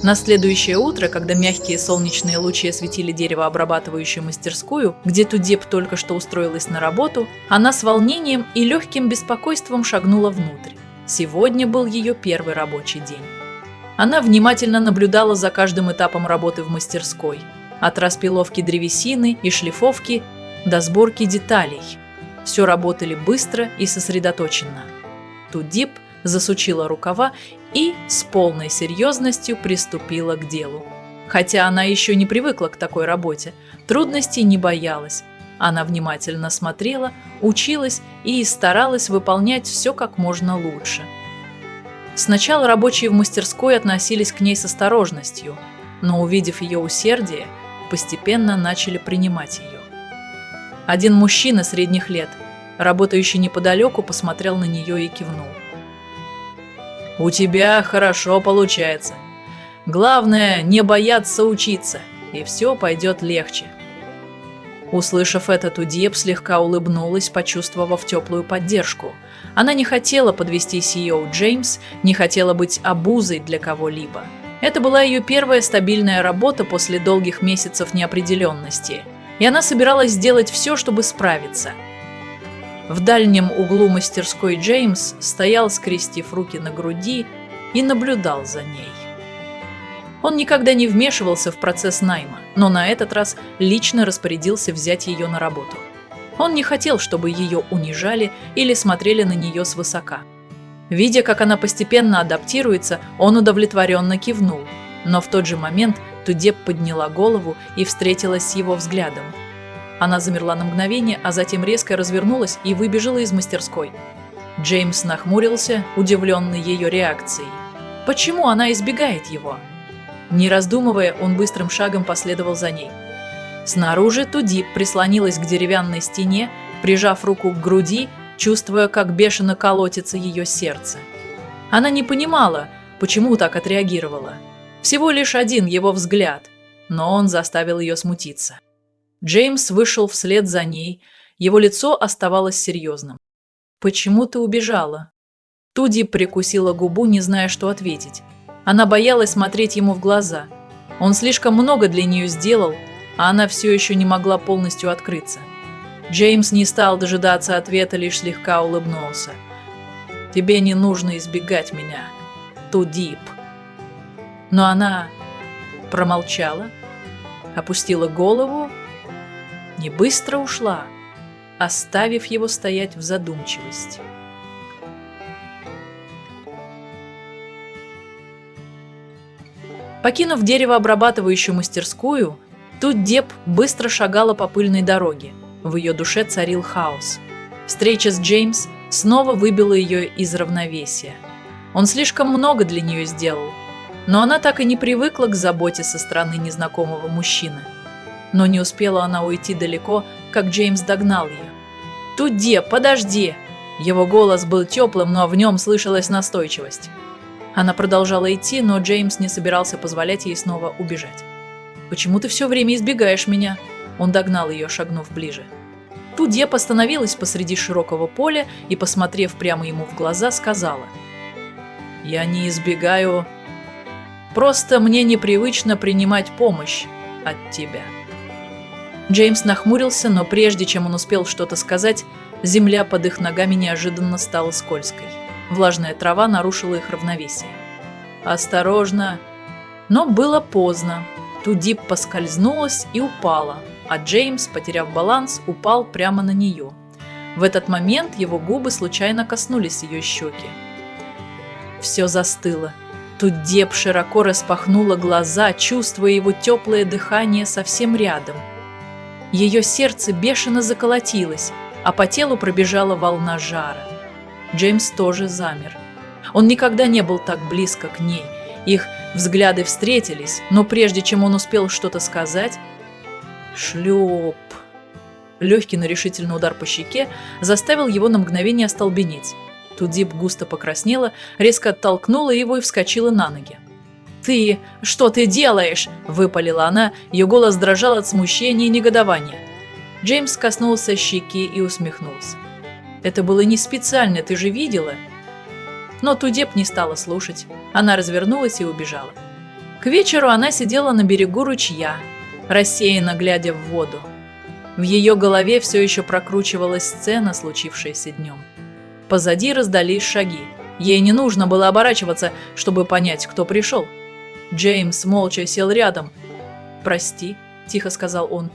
На следующее утро, когда мягкие солнечные лучи осветили деревообрабатывающую мастерскую, где Тудеп только что устроилась на работу, она с волнением и легким беспокойством шагнула внутрь. Сегодня был ее первый рабочий день. Она внимательно наблюдала за каждым этапом работы в мастерской, от распиловки древесины и шлифовки до сборки деталей. Все работали быстро и сосредоточенно. Тудеп засучила рукава и с полной серьезностью приступила к делу. Хотя она еще не привыкла к такой работе, трудностей не боялась. Она внимательно смотрела, училась и старалась выполнять все как можно лучше. Сначала рабочие в мастерской относились к ней с осторожностью, но, увидев ее усердие, постепенно начали принимать ее. Один мужчина средних лет, работающий неподалеку, посмотрел на нее и кивнул. «У тебя хорошо получается. Главное, не бояться учиться, и все пойдет легче». Услышав это, Тудеп слегка улыбнулась, почувствовав теплую поддержку. Она не хотела подвести CEO Джеймс, не хотела быть обузой для кого-либо. Это была ее первая стабильная работа после долгих месяцев неопределенности, и она собиралась сделать все, чтобы справиться. В дальнем углу мастерской Джеймс стоял, скрестив руки на груди, и наблюдал за ней. Он никогда не вмешивался в процесс найма, но на этот раз лично распорядился взять ее на работу. Он не хотел, чтобы ее унижали или смотрели на нее свысока. Видя, как она постепенно адаптируется, он удовлетворенно кивнул, но в тот же момент Тудеп подняла голову и встретилась с его взглядом. Она замерла на мгновение, а затем резко развернулась и выбежала из мастерской. Джеймс нахмурился, удивленный ее реакцией. Почему она избегает его? Не раздумывая, он быстрым шагом последовал за ней. Снаружи Тудеп прислонилась к деревянной стене, прижав руку к груди, чувствуя, как бешено колотится ее сердце. Она не понимала, почему так отреагировала. Всего лишь один его взгляд, но он заставил ее смутиться. Джеймс вышел вслед за ней, его лицо оставалось серьезным. «Почему ты убежала?» Тудеп прикусила губу, не зная, что ответить. Она боялась смотреть ему в глаза. Он слишком много для нее сделал, а она все еще не могла полностью открыться. Джеймс не стал дожидаться ответа, лишь слегка улыбнулся. «Тебе не нужно избегать меня, Тудеп». Но она промолчала, опустила голову, не быстро ушла, оставив его стоять в задумчивости. Покинув деревообрабатывающую мастерскую, Тудеп быстро шагала по пыльной дороге. В ее душе царил хаос. Встреча с Джеймс снова выбила ее из равновесия. Он слишком много для нее сделал, но она так и не привыкла к заботе со стороны незнакомого мужчины. Но не успела она уйти далеко, как Джеймс догнал ее. «Тудеп, подожди!» Его голос был теплым, но в нем слышалась настойчивость. Она продолжала идти, но Джеймс не собирался позволять ей снова убежать. «Почему ты все время избегаешь меня?» Он догнал ее, шагнув ближе. Тудеп остановилась посреди широкого поля и, посмотрев прямо ему в глаза, сказала: «Я не избегаю, просто мне непривычно принимать помощь от тебя». Джеймс нахмурился, но прежде чем он успел что-то сказать, земля под их ногами неожиданно стала скользкой. Влажная трава нарушила их равновесие. «Осторожно!» Но было поздно. Тудеп поскользнулась и упала, а Джеймс, потеряв баланс, упал прямо на нее. В этот момент его губы случайно коснулись ее щеки. Все застыло. Тудеп широко распахнула глаза, чувствуя его теплое дыхание совсем рядом. Ее сердце бешено заколотилось, а по телу пробежала волна жара. Джеймс тоже замер. Он никогда не был так близко к ней. Их взгляды встретились, но прежде чем он успел что-то сказать... Шлеп! Легкий, но решительный удар по щеке заставил его на мгновение остолбенеть. Тудеп густо покраснела, резко оттолкнула его и вскочила на ноги. «Ты... что ты делаешь?» – выпалила она, ее голос дрожал от смущения и негодования. Джеймс коснулся щеки и усмехнулся. «Это было не специально, ты же видела?» Но Тудеп не стала слушать. Она развернулась и убежала. К вечеру она сидела на берегу ручья, рассеянно глядя в воду. В ее голове все еще прокручивалась сцена, случившаяся днем. Позади раздались шаги. Ей не нужно было оборачиваться, чтобы понять, кто пришел. Джеймс молча сел рядом. «Прости», – тихо сказал он.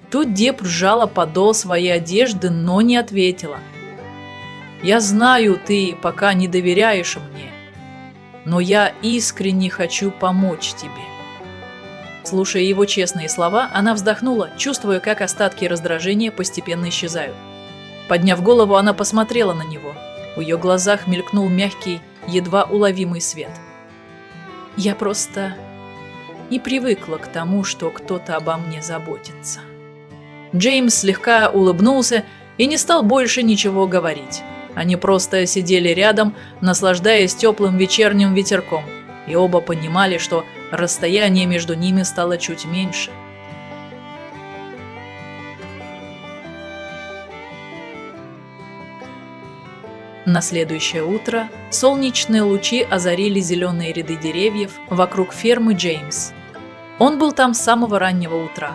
Тут Деб сжала подол своей одежды, но не ответила. «Я знаю, ты пока не доверяешь мне, но я искренне хочу помочь тебе». Слушая его честные слова, она вздохнула, чувствуя, как остатки раздражения постепенно исчезают. Подняв голову, она посмотрела на него. В ее глазах мелькнул мягкий, едва уловимый свет. «Я просто не привыкла к тому, что кто-то обо мне заботится». Джеймс слегка улыбнулся и не стал больше ничего говорить. Они просто сидели рядом, наслаждаясь теплым вечерним ветерком, и оба понимали, что расстояние между ними стало чуть меньше. На следующее утро солнечные лучи озарили зеленые ряды деревьев вокруг фермы Джеймс. Он был там с самого раннего утра.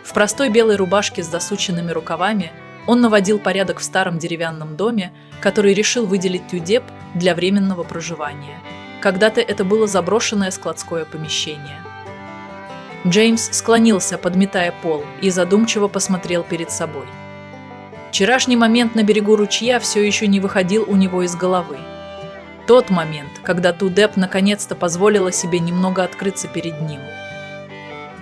В простой белой рубашке с засученными рукавами он наводил порядок в старом деревянном доме, который решил выделить Тюдеп для временного проживания. Когда-то это было заброшенное складское помещение. Джеймс склонился, подметая пол, и задумчиво посмотрел перед собой. Вчерашний момент на берегу ручья все еще не выходил у него из головы. Тот момент, когда Тюдеп наконец-то позволила себе немного открыться перед ним.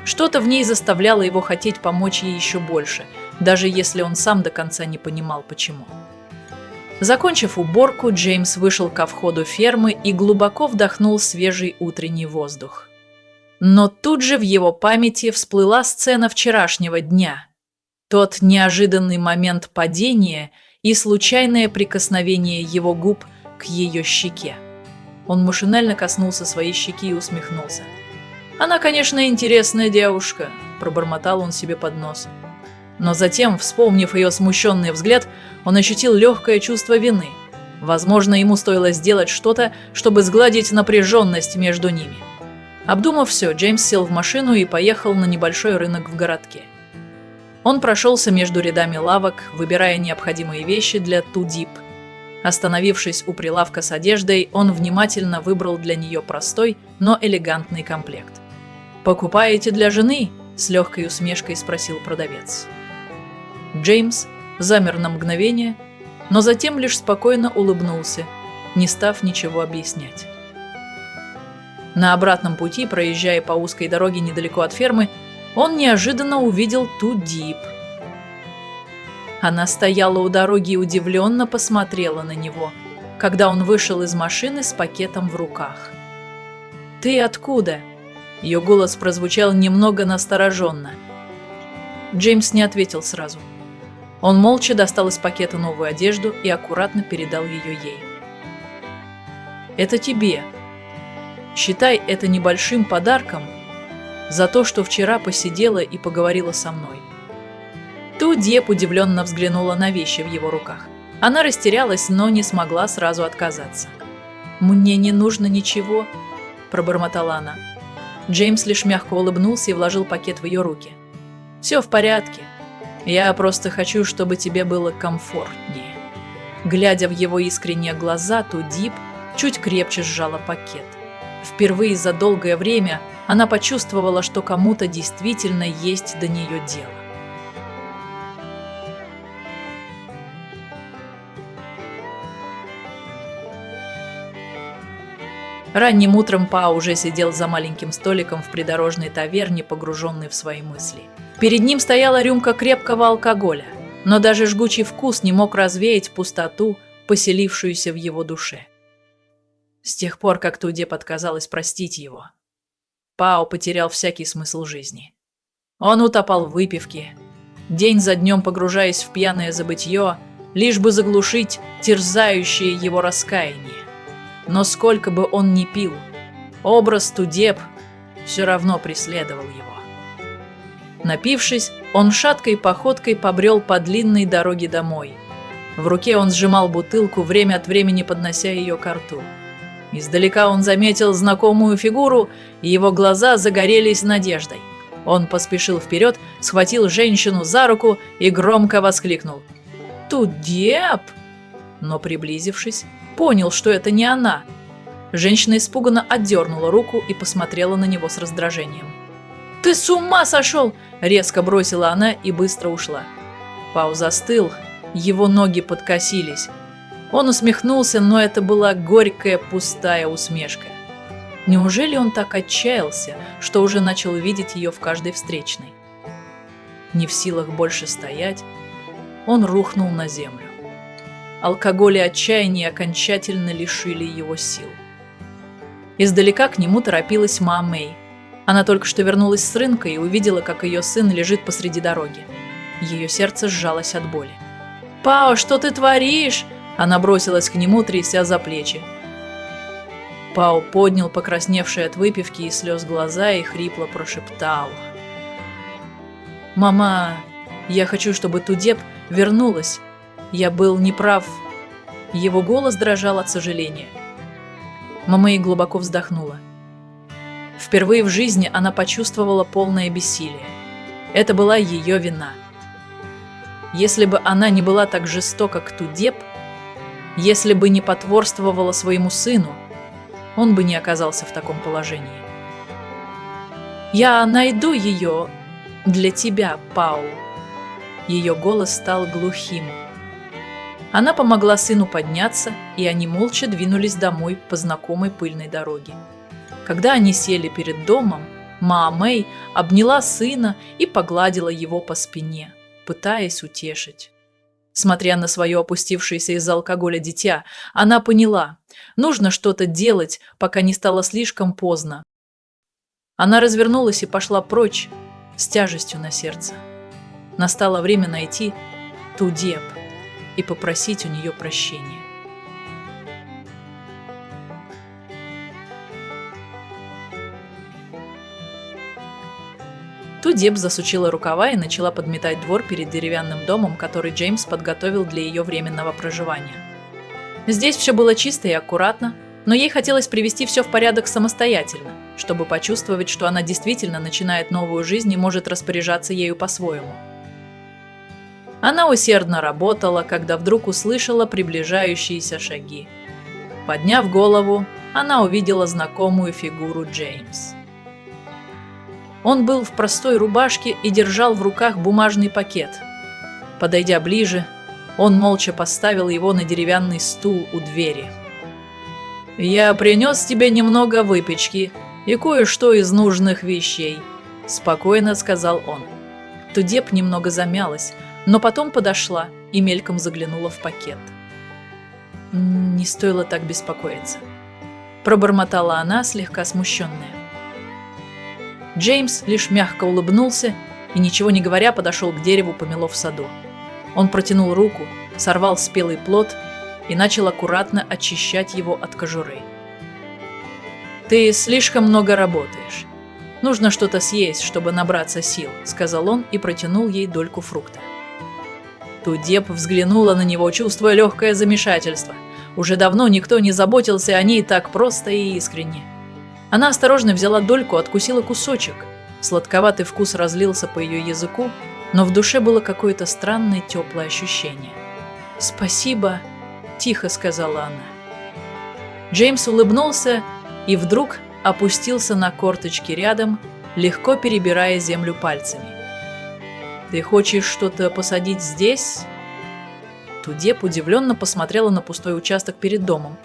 Что-то в ней заставляло его хотеть помочь ей еще больше, даже если он сам до конца не понимал, почему. Закончив уборку, Джеймс вышел ко входу фермы и глубоко вдохнул свежий утренний воздух. Но тут же в его памяти всплыла сцена вчерашнего дня. Тот неожиданный момент падения и случайное прикосновение его губ к ее щеке. Он машинально коснулся своей щеки и усмехнулся. «Она, конечно, интересная девушка», – пробормотал он себе под нос. Но затем, вспомнив ее смущенный взгляд, он ощутил легкое чувство вины. Возможно, ему стоило сделать что-то, чтобы сгладить напряженность между ними. Обдумав все, Джеймс сел в машину и поехал на небольшой рынок в городке. Он прошелся между рядами лавок, выбирая необходимые вещи для Тюдеп. Остановившись у прилавка с одеждой, он внимательно выбрал для нее простой, но элегантный комплект. «Покупаете для жены?» – с легкой усмешкой спросил продавец. Джеймс замер на мгновение, но затем лишь спокойно улыбнулся, не став ничего объяснять. На обратном пути, проезжая по узкой дороге недалеко от фермы, он неожиданно увидел Тюдеп. Она стояла у дороги и удивленно посмотрела на него, когда он вышел из машины с пакетом в руках. «Ты откуда?» Ее голос прозвучал немного настороженно. Джеймс не ответил сразу. Он молча достал из пакета новую одежду и аккуратно передал ее ей. «Это тебе. Считай это небольшим подарком за то, что вчера посидела и поговорила со мной». Тюдеп удивленно взглянула на вещи в его руках. Она растерялась, но не смогла сразу отказаться. «Мне не нужно ничего», – пробормотала она. Джеймс лишь мягко улыбнулся и вложил пакет в ее руки. «Все в порядке. Я просто хочу, чтобы тебе было комфортнее». Глядя в его искренние глаза, Тюдеп чуть крепче сжала пакет. Впервые за долгое время она почувствовала, что кому-то действительно есть до нее дело. Ранним утром Па уже сидел за маленьким столиком в придорожной таверне, погруженный в свои мысли. Перед ним стояла рюмка крепкого алкоголя, но даже жгучий вкус не мог развеять пустоту, поселившуюся в его душе. С тех пор, как Тюдеп отказалась простить его, Пао потерял всякий смысл жизни. Он утопал в выпивке, день за днем погружаясь в пьяное забытье, лишь бы заглушить терзающее его раскаяние. Но сколько бы он ни пил, образ Тюдеп все равно преследовал его. Напившись, он шаткой походкой побрел по длинной дороге домой. В руке он сжимал бутылку, время от времени поднося ее ко рту. Издалека он заметил знакомую фигуру, и его глаза загорелись надеждой. Он поспешил вперед, схватил женщину за руку и громко воскликнул: «Тудеп!» Но, приблизившись, понял, что это не она. Женщина испуганно отдернула руку и посмотрела на него с раздражением. «Ты с ума сошел!» – резко бросила она и быстро ушла. Пау застыл, его ноги подкосились. Он усмехнулся, но это была горькая, пустая усмешка. Неужели он так отчаялся, что уже начал видеть ее в каждой встречной? Не в силах больше стоять, он рухнул на землю. Алкоголь и отчаяние окончательно лишили его сил. Издалека к нему торопилась Ма Мэй. Она только что вернулась с рынка и увидела, как ее сын лежит посреди дороги. Ее сердце сжалось от боли. «Пао, что ты творишь?» Она бросилась к нему, тряся за плечи. Пао поднял покрасневшие от выпивки и слез глаза и хрипло прошептал: «Мама, я хочу, чтобы Тудеп вернулась. Я был неправ». Его голос дрожал от сожаления. Мама и глубоко вздохнула. Впервые в жизни она почувствовала полное бессилие. Это была ее вина. Если бы она не была так жестока к Тудеп, если бы не потворствовала своему сыну, он бы не оказался в таком положении. «Я найду ее для тебя, Пау». Ее голос стал глухим. Она помогла сыну подняться, и они молча двинулись домой по знакомой пыльной дороге. Когда они сели перед домом, Ма Мэй обняла сына и погладила его по спине, пытаясь утешить. Смотря на свое опустившееся из-за алкоголя дитя, она поняла, нужно что-то делать, пока не стало слишком поздно. Она развернулась и пошла прочь с тяжестью на сердце. Настало время найти Тудеп и попросить у нее прощения. Тудеп засучила рукава и начала подметать двор перед деревянным домом, который Джеймс подготовил для ее временного проживания. Здесь все было чисто и аккуратно, но ей хотелось привести все в порядок самостоятельно, чтобы почувствовать, что она действительно начинает новую жизнь и может распоряжаться ею по-своему. Она усердно работала, когда вдруг услышала приближающиеся шаги. Подняв голову, она увидела знакомую фигуру Джеймс. Он был в простой рубашке и держал в руках бумажный пакет. Подойдя ближе, он молча поставил его на деревянный стул у двери. «Я принес тебе немного выпечки и кое-что из нужных вещей», – спокойно сказал он. Тудеп немного замялась, но потом подошла и мельком заглянула в пакет. «Не стоило так беспокоиться», – пробормотала она, слегка смущенная. Джеймс лишь мягко улыбнулся и, ничего не говоря, подошел к дереву помело в саду. Он протянул руку, сорвал спелый плод и начал аккуратно очищать его от кожуры. «Ты слишком много работаешь. Нужно что-то съесть, чтобы набраться сил», – сказал он и протянул ей дольку фрукта. Тудеп взглянула на него, чувствуя легкое замешательство. Уже давно никто не заботился о ней так просто и искренне. Она осторожно взяла дольку, откусила кусочек. Сладковатый вкус разлился по ее языку, но в душе было какое-то странное теплое ощущение. «Спасибо», – тихо сказала она. Джеймс улыбнулся и вдруг опустился на корточки рядом, легко перебирая землю пальцами. «Ты хочешь что-то посадить здесь?» Тудеп удивленно посмотрела на пустой участок перед домом.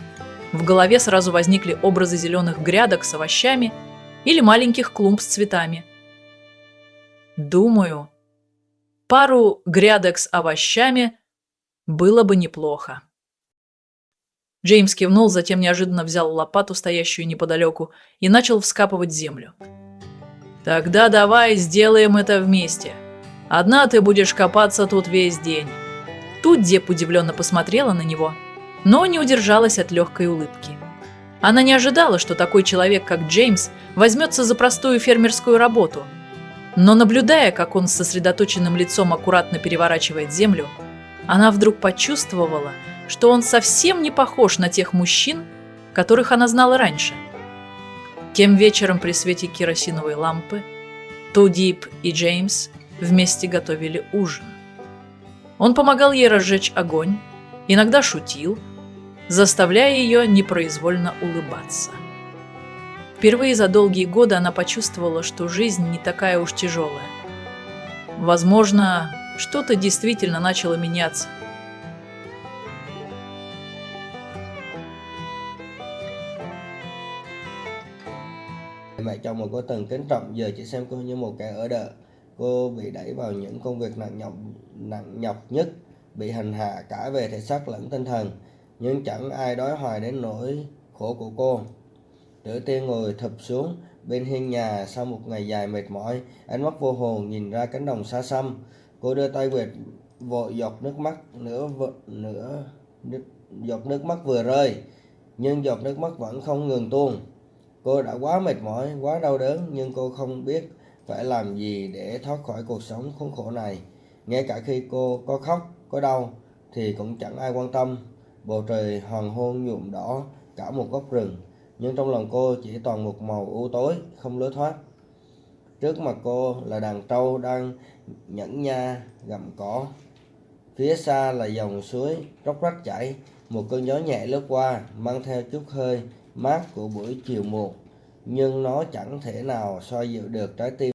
В голове сразу возникли образы зеленых грядок с овощами или маленьких клумб с цветами. «Думаю, пару грядок с овощами было бы неплохо». Джеймс кивнул, затем неожиданно взял лопату, стоящую неподалеку, и начал вскапывать землю. «Тогда давай сделаем это вместе. Одна ты будешь копаться тут весь день». Тудеп удивленно посмотрела на него, но не удержалась от легкой улыбки. Она не ожидала, что такой человек, как Джеймс, возьмется за простую фермерскую работу. Но наблюдая, как он с сосредоточенным лицом аккуратно переворачивает землю, она вдруг почувствовала, что он совсем не похож на тех мужчин, которых она знала раньше. Тем вечером при свете керосиновой лампы Тудип и Джеймс вместе готовили ужин. Он помогал ей разжечь огонь, иногда шутил, заставляя ее непроизвольно улыбаться. Впервые за долгие годы она почувствовала, что жизнь не такая уж тяжелая. Возможно, что-то действительно начало меняться. Mẹ chồng mà cô từng kính trọng giờ chỉ xem cô như một kẻ ở đợ. Cô bị đẩy vào những công việc nặng nhọc nhất, bị hành hạ cả về thể xác lẫn tinh thần, nhưng chẳng ai đói hoài đến nỗi khổ của cô. Tử Tiên ngồi thụp xuống bên hiên nhà sau một ngày dài mệt mỏi, ánh mắt vô hồn nhìn ra cánh đồng xa xăm. Cô đưa tay quệt vội giọt nước mắt giọt nước mắt vừa rơi, nhưng giọt nước mắt vẫn không ngừng tuôn. Cô đã quá mệt mỏi, quá đau đớn, nhưng cô không biết phải làm gì để thoát khỏi cuộc sống khốn khổ này. Ngay cả khi cô có khóc, có đau, thì cũng chẳng ai quan tâm. Bầu trời hoàng hôn nhuộm đỏ cả một góc rừng, nhưng trong lòng cô chỉ toàn một màu u tối, không lối thoát. Trước mặt cô là đàn trâu đang nhẫn nha gặm cỏ. Phía xa là dòng suối róc rách chảy, một cơn gió nhẹ lướt qua, mang theo chút hơi mát của buổi chiều muộn, nhưng nó chẳng thể nào xoa dịu được trái tim